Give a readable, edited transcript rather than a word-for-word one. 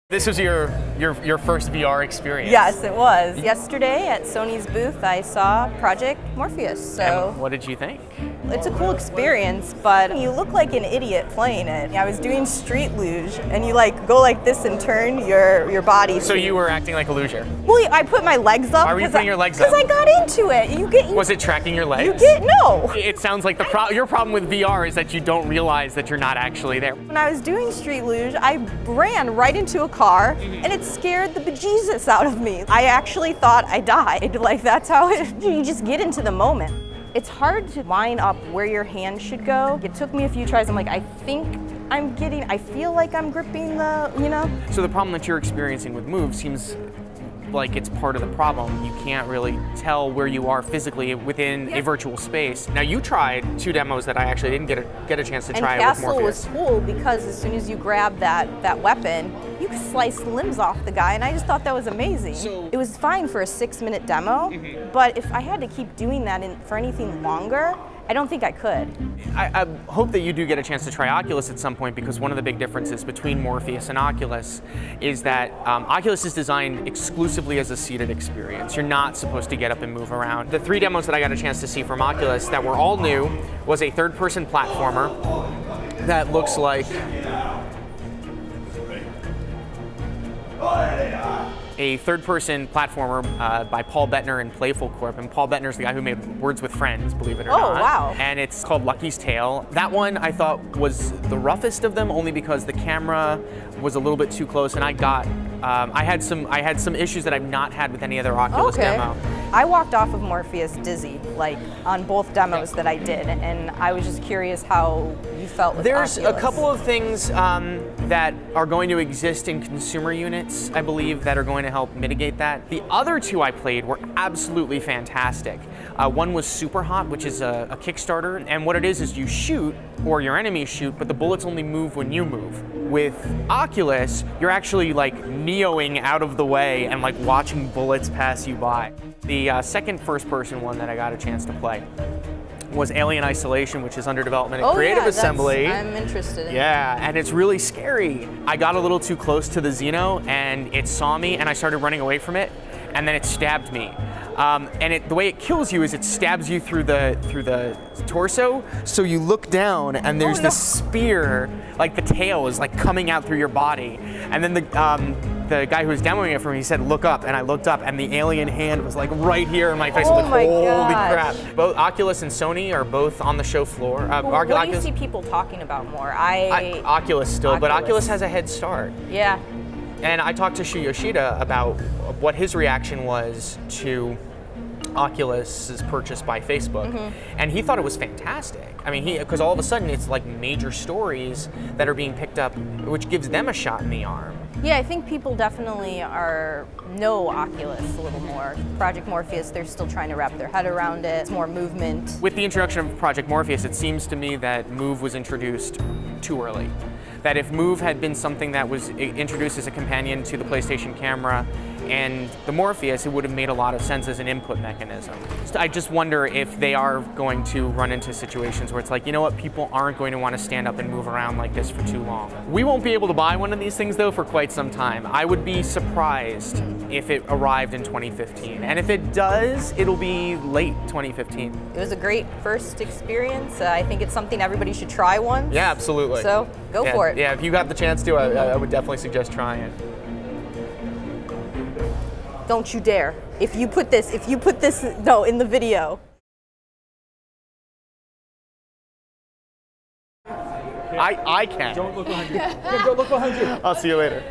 This was your first VR experience. Yes, it was. Yesterday at Sony's booth, I saw Project Morpheus. So and what did you think? It's a cool experience, but you look like an idiot playing it. I was doing street luge, and you go like this and turn your body. So you were acting like a luger? Well, I put my legs up. Why were you putting your legs up? Because I got into it. Was it tracking your legs? No. It sounds like your problem with VR is that you don't realize that you're not actually there. When I was doing street luge, I ran right into a car, and it scared the bejesus out of me. I actually thought I died. Like, that's how you just get into the moment. It's hard to line up where your hand should go. It took me a few tries. I'm like, I feel like I'm gripping the, So the problem that you're experiencing with Move seems like it's part of the problem. You can't really tell where you are physically within a virtual space. Now, you tried 2 demos that I actually didn't get a chance to try with Morpheus. And Castle was cool because as soon as you grab that weapon, you can slice limbs off the guy, and I just thought that was amazing. So, it was fine for a 6-minute demo, but if I had to keep doing that for anything longer, I don't think I could. I hope that you do get a chance to try Oculus at some point, because one of the big differences between Morpheus and Oculus is that Oculus is designed exclusively as a seated experience. You're not supposed to get up and move around. The 3 demos that I got a chance to see from Oculus that were all new was a third-person platformer that looks like a third-person platformer by Paul Bettner and Playful Corp. And Paul Bettner's the guy who made Words with Friends, believe it or not. Oh, wow. And it's called Lucky's Tale. That one I thought was the roughest of them, only because the camera was a little bit too close, and I had some issues that I've not had with any other Oculus demo. I walked off of Morpheus dizzy, like on both demos that I did, and I was just curious how you felt with There's Oculus. a couple of things that are going to exist in consumer units, I believe, that are going to help mitigate that. The other 2 I played were absolutely fantastic. One was Superhot, which is a Kickstarter, and what it is you shoot, or your enemies shoot, but the bullets only move when you move. With Oculus, you're actually like Neoing out of the way and like watching bullets pass you by. The second first-person one that I got a chance to play was Alien Isolation, which is under development at Creative Assembly. I'm interested in Yeah, and it's really scary. I got a little too close to the Xeno, and it saw me, and I started running away from it, and then it stabbed me. And the way it kills you is it stabs you through the torso, so you look down, and there's this spear, like the tail is like coming out through your body, and then the guy who was demoing it for me, he said, look up, and I looked up, and the alien hand was like right here in my face. I was like, holy crap. Both Oculus and Sony are both on the show floor. What do you see people talking about more? Oculus still, but Oculus has a head start. Yeah. And I talked to Shu Yoshida about what his reaction was to Oculus's purchase by Facebook, and he thought it was fantastic. I mean, because all of a sudden it's like major stories that are being picked up, which gives them a shot in the arm. Yeah, I think people definitely know Oculus a little more. Project Morpheus, they're still trying to wrap their head around it. It's more movement. With the introduction of Project Morpheus, it seems to me that Move was introduced too early. That if Move had been something that was introduced as a companion to the PlayStation camera and the Morpheus, it would have made a lot of sense as an input mechanism. So I just wonder if they are going to run into situations where it's like, you know what, people aren't going to want to stand up and move around like this for too long. We won't be able to buy one of these things, though, for quite some time. I would be surprised if it arrived in 2015. And if it does, it'll be late 2015. It was a great first experience. I think it's something everybody should try once. Yeah, absolutely. So go for it. Yeah, if you got the chance to, I would definitely suggest trying it. Don't you dare. If you put this in the video. I can. Don't look behind you. Don't look behind you. I'll see you later.